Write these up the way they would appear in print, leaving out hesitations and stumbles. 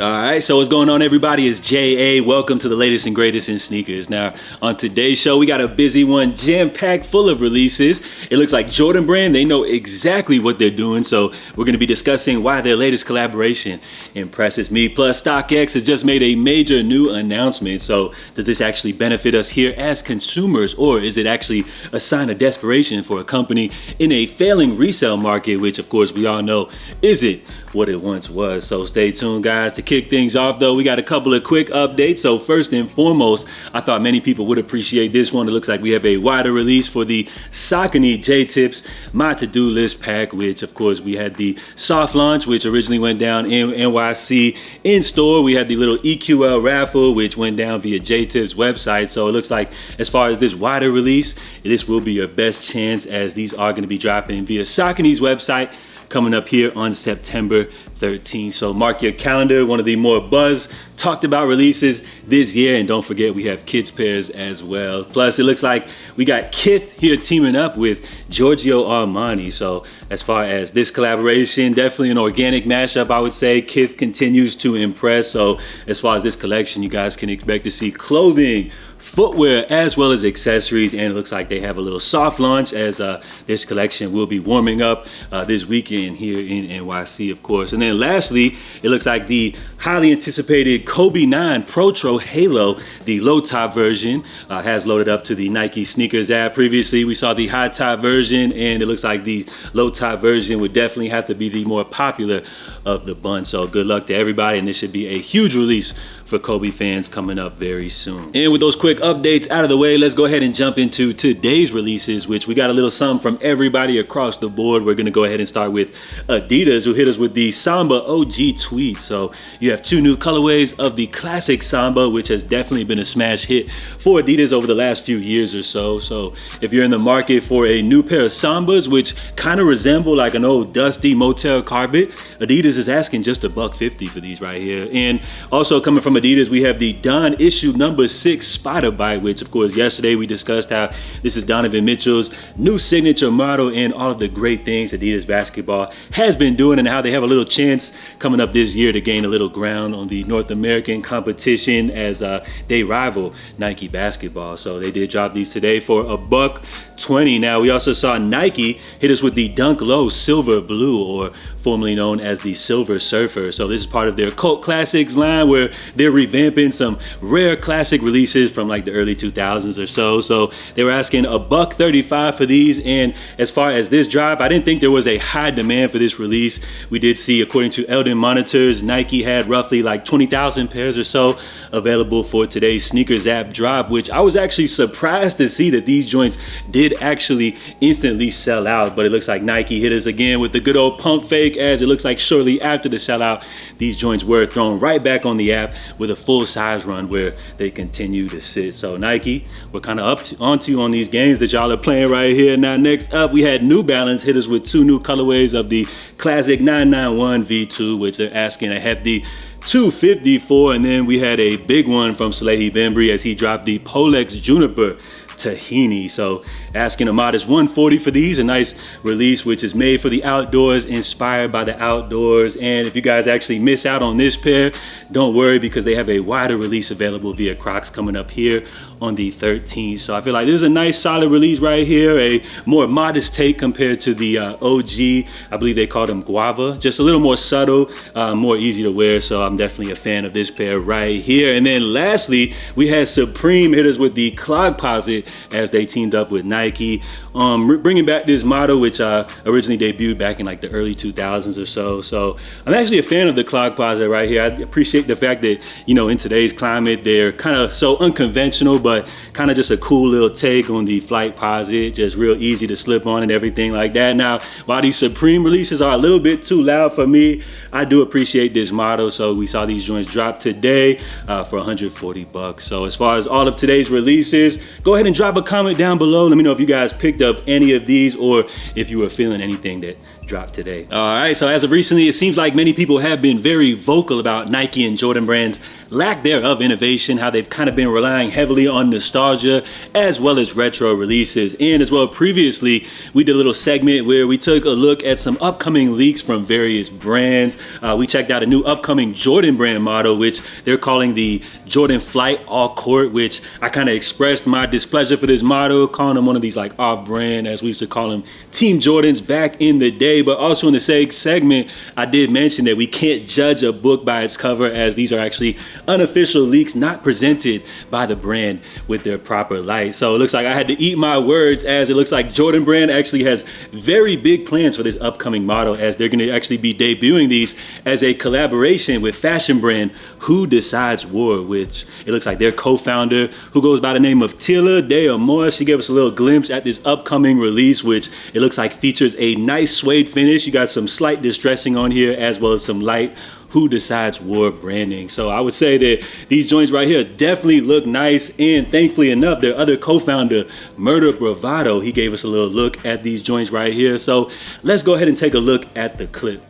All right, so what's going on, everybody? It's J.A. Welcome to the latest and greatest in sneakers. Now, on today's show, we got a busy one, jam-packed full of releases. It looks like Jordan Brand, they know exactly what they're doing, so we're going to be discussing why their latest collaboration impresses me. Plus, StockX has just made a major new announcement, so does this actually benefit us here as consumers, or is it actually a sign of desperation for a company in a failing resale market, which, of course, we all know isn't what it once was? So stay tuned, guys. To kick things off, though, we got a couple of quick updates. So first and foremost, I thought many people would appreciate this one. It looks like we have a wider release for the Saucony J-Tips My To-Do List pack, which of course we had the soft launch, which originally went down in NYC in store. We had the little EQL raffle, which went down via J-Tips website. So it looks like as far as this wider release, this will be your best chance, as these are going to be dropping via Saucony's website coming up here on September 13th. So mark your calendar, one of the more buzz talked about releases this year. And don't forget, we have kids pairs as well. Plus, it looks like we got Kith here teaming up with Giorgio Armani. So as far as this collaboration, definitely an organic mashup, I would say. Kith continues to impress. So as far as this collection, you guys can expect to see clothing, footwear, as well as accessories, and it looks like they have a little soft launch, as this collection will be warming up this weekend here in NYC, of course. And then lastly, it looks like the highly anticipated Kobe 9 Protro Halo, the low top version, has loaded up to the Nike sneakers app. Previously, we saw the high top version, and it looks like the low top version would definitely have to be the more popular of the bunch. So good luck to everybody, and this should be a huge release for Kobe fans coming up very soon. And with those quick updates out of the way, let's go ahead and jump into today's releases, which we got a little something from everybody across the board. We're gonna go ahead and start with Adidas, who hit us with the Samba OG tweet. So you have two new colorways of the classic Samba, which has definitely been a smash hit for Adidas over the last few years or so. So if you're in the market for a new pair of Sambas, which kind of resemble like an old dusty motel carpet, Adidas is asking just $150 for these right here. And also coming from Adidas, we have the Don issue number 6 Spider Bite, which of course yesterday we discussed how this is Donovan Mitchell's new signature model and all of the great things Adidas basketball has been doing, and how they have a little chance coming up this year to gain a little ground on the North American competition as they rival Nike basketball. So they did drop these today for $120. Now we also saw Nike hit us with the Dunk Low Silver Blue, or formerly known as the Silver Surfer. So this is part of their cult classics line, where they're revamping some rare classic releases from like the early 2000s or so. So they were asking $135 for these. And as far as this drop, I didn't think there was a high demand for this release. We did see, according to Eldon Monitors, Nike had roughly like 20,000 pairs or so available for today's sneakers app drop, which I was actually surprised to see that these joints did actually instantly sell out. But it looks like Nike hit us again with the good old pump fake, as it looks like shortly after the sellout, these joints were thrown right back on the app with a full size run where they continue to sit. So Nike, we're kind of onto you on these games that y'all are playing right here. Now next up, we had New Balance hit us with two new colorways of the classic 991 V2, which they're asking a hefty $254. And then we had a big one from Salehi Bembry as he dropped the Polex Juniper Tahini. So asking a modest $140 for these, a nice release which is made for the outdoors, inspired by the outdoors. And if you guys actually miss out on this pair, don't worry, because they have a wider release available via Crocs coming up here on the 13th. So I feel like this is a nice solid release right here, a more modest take compared to the OG. I believe they called them Guava, just a little more subtle, more easy to wear. So I'm definitely a fan of this pair right here. And then lastly, we had Supreme hit us with the Clogposit as they teamed up with Nike, bringing back this model which originally debuted back in like the early 2000s or so. So I'm actually a fan of the Clogposit right here. I appreciate the fact that, you know, in today's climate, they're kind of so unconventional, but kind of just a cool little take on the Flight Posit, just real easy to slip on and everything like that. Now, while these Supreme releases are a little bit too loud for me, I do appreciate this model. So we saw these joints drop today for $140. So as far as all of today's releases, go ahead and drop a comment down below. Let me know if you guys picked up any of these, or if you were feeling anything that dropped today. All right, so as of recently, it seems like many people have been very vocal about Nike and Jordan Brand's lack thereof innovation, how they've kind of been relying heavily on nostalgia as well as retro releases. And as well, previously, we did a little segment where we took a look at some upcoming leaks from various brands. We checked out a new upcoming Jordan Brand model, which they're calling the Jordan Flight All Court, which I kind of expressed my displeasure for this model, calling them one of these like off-brand, as we used to call them, Team Jordans back in the day. But also in the same segment, I did mention that we can't judge a book by its cover, as these are actually unofficial leaks not presented by the brand with their proper light. So it looks like I had to eat my words, as it looks like Jordan Brand actually has very big plans for this upcoming model, as they're going to actually be debuting these as a collaboration with fashion brand Who Decides War, which it looks like their co-founder, who goes by the name of Tila De Amor, she gave us a little glimpse at this upcoming release, which it looks like features a nice suede finish. You got some slight distressing on here, as well as some light Who Decides War branding. So I would say that these joints right here definitely look nice, and thankfully enough, their other co-founder, Murder Bravado, he gave us a little look at these joints right here. So let's go ahead and take a look at the clip.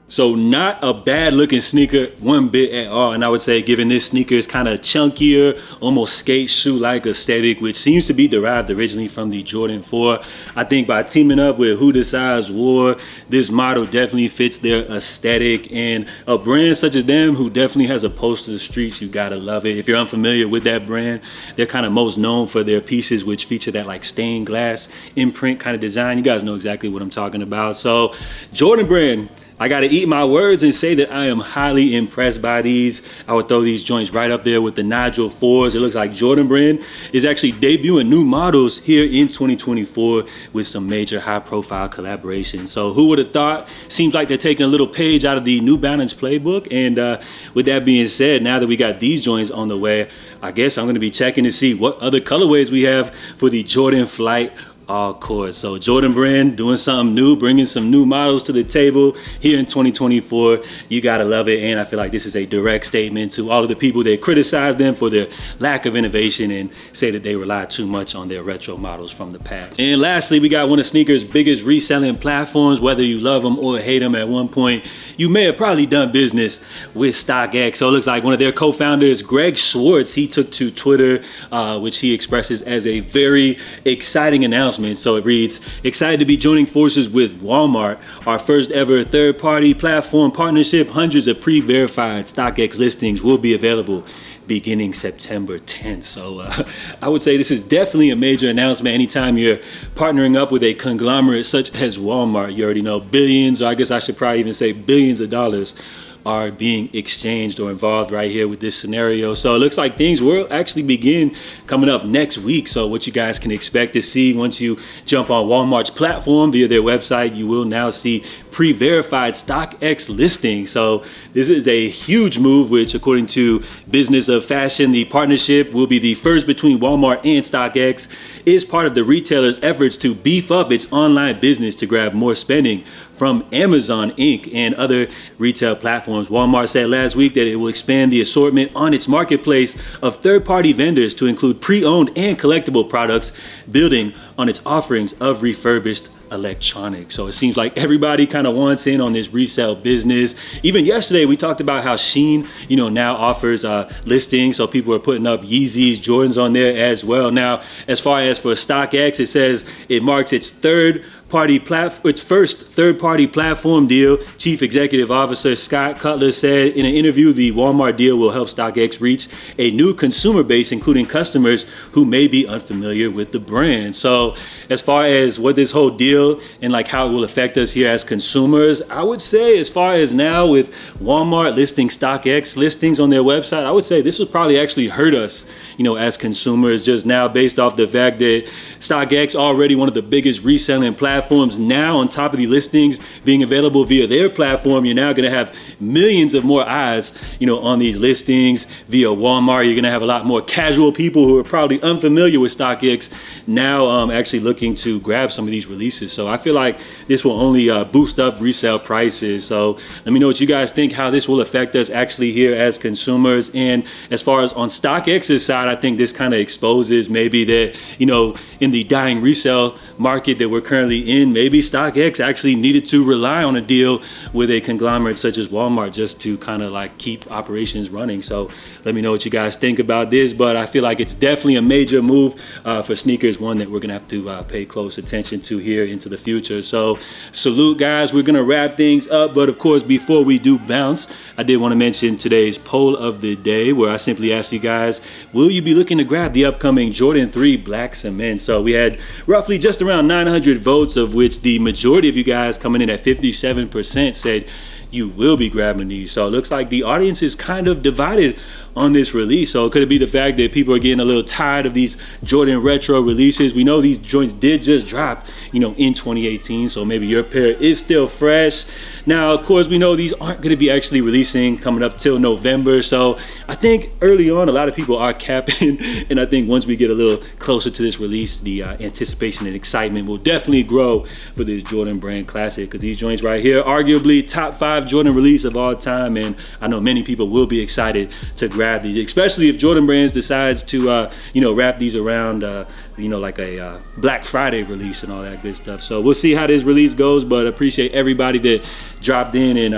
So not a bad looking sneaker one bit at all. And I would say, given this sneaker is kind of chunkier, almost skate shoe like aesthetic, which seems to be derived originally from the Jordan 4. I think by teaming up with Who Decides War, this model definitely fits their aesthetic, and a brand such as them, who definitely has a pulse to the streets, you gotta love it. If you're unfamiliar with that brand, they're kind of most known for their pieces which feature that like stained glass imprint kind of design. You guys know exactly what I'm talking about. So Jordan Brand, I gotta eat my words and say that I am highly impressed by these. I would throw these joints right up there with the Nigel 4s. It looks like Jordan Brand is actually debuting new models here in 2024 with some major high profile collaborations. So who would have thought? Seems like they're taking a little page out of the New Balance playbook. And with that being said, now that we got these joints on the way, I guess I'm gonna be checking to see what other colorways we have for the Jordan Flight All Court. So Jordan Brand doing something new, bringing some new models to the table here in 2024. You gotta love it, and I feel like this is a direct statement to all of the people that criticize them for their lack of innovation and say that they rely too much on their retro models from the past. And lastly, we got one of sneakers' biggest reselling platforms. Whether you love them or hate them, at one point you may have probably done business with StockX. So it looks like one of their co-founders, Greg Schwartz, he took to Twitter, which he expresses as a very exciting announcement. So it reads, "Excited to be joining forces with Walmart, our first ever third-party platform partnership. Hundreds of pre-verified StockX listings will be available beginning September 10th. So I would say this is definitely a major announcement. Anytime you're partnering up with a conglomerate such as Walmart, you already know billions, or I guess I should probably even say billions of dollars are being exchanged or involved right here with this scenario. So it looks like things will actually begin coming up next week. So what you guys can expect to see once you jump on Walmart's platform via their website, you will now see pre-verified StockX listings. So this is a huge move, which according to Business of Fashion, the partnership will be the first between Walmart and StockX, is part of the retailer's efforts to beef up its online business to grab more spending from Amazon Inc. and other retail platforms. Walmart said last week that it will expand the assortment on its marketplace of third-party vendors to include pre-owned and collectible products, building on its offerings of refurbished electronics. So it seems like everybody kind of wants in on this resale business. Even yesterday we talked about how Shein, now offers listings, so people are putting up Yeezys, Jordans on there as well. Now, as far as for StockX, it says it marks its first third-party platform deal. Chief Executive Officer Scott Cutler said in an interview, the Walmart deal will help StockX reach a new consumer base, including customers who may be unfamiliar with the brand. So as far as what this whole deal and like how it will affect us here as consumers, I would say as far as now with Walmart listing StockX listings on their website, I would say this would probably actually hurt us, as consumers, just now based off the fact that StockX already one of the biggest reselling platforms platforms. Now, on top of the listings being available via their platform, you're now going to have millions of more eyes, on these listings via Walmart. You're going to have a lot more casual people who are probably unfamiliar with StockX now actually looking to grab some of these releases. So I feel like this will only boost up resale prices. So let me know what you guys think, how this will affect us actually here as consumers. And as far as on StockX's side, I think this kind of exposes maybe that, in the dying resale market that we're currently in, maybe StockX actually needed to rely on a deal with a conglomerate such as Walmart just to kind of like keep operations running. So let me know what you guys think about this, but I feel like it's definitely a major move for sneakers, one that we're gonna have to pay close attention to here into the future. So salute, guys. We're gonna wrap things up, but of course, before we do bounce, I did want to mention today's poll of the day, where I simply asked you guys, will you be looking to grab the upcoming Jordan 3 Black Cement? So we had roughly just around 900 votes, of which the majority of you guys, coming in at 57%, said you will be grabbing these. So it looks like the audience is kind of divided on this release. So could it be the fact that people are getting a little tired of these Jordan retro releases? We know these joints did just drop, in 2018. So maybe your pair is still fresh. Now, of course, we know these aren't going to be actually releasing coming up till November. So I think early on, a lot of people are capping. And I think once we get a little closer to this release, the anticipation and excitement will definitely grow for this Jordan brand classic, because these joints right here, arguably top 5 Jordan release of all time. And I know many people will be excited to grab these, especially if Jordan Brands decides to, wrap these around, like a Black Friday release and all that good stuff. So we'll see how this release goes, but appreciate everybody that dropped in and,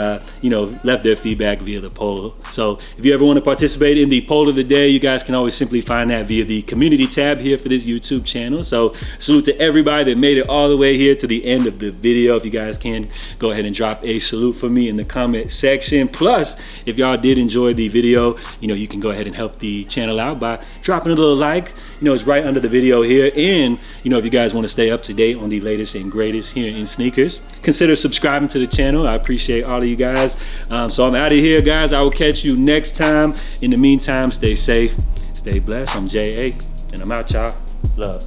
left their feedback via the poll. So if you ever want to participate in the poll of the day, you guys can always simply find that via the community tab here for this YouTube channel. So salute to everybody that made it all the way here to the end of the video. If you guys can, go ahead and drop a salute for me in the comment section. Plus, if y'all did enjoy the video, you can go ahead and help the channel out by dropping a little like. It's right under the video here. And, if you guys want to stay up to date on the latest and greatest here in sneakers, consider subscribing to the channel. I appreciate all of you guys. So I'm out of here, guys. I will catch you next time. In the meantime, stay safe, stay blessed. I'm J.A. and I'm out, y'all. Love.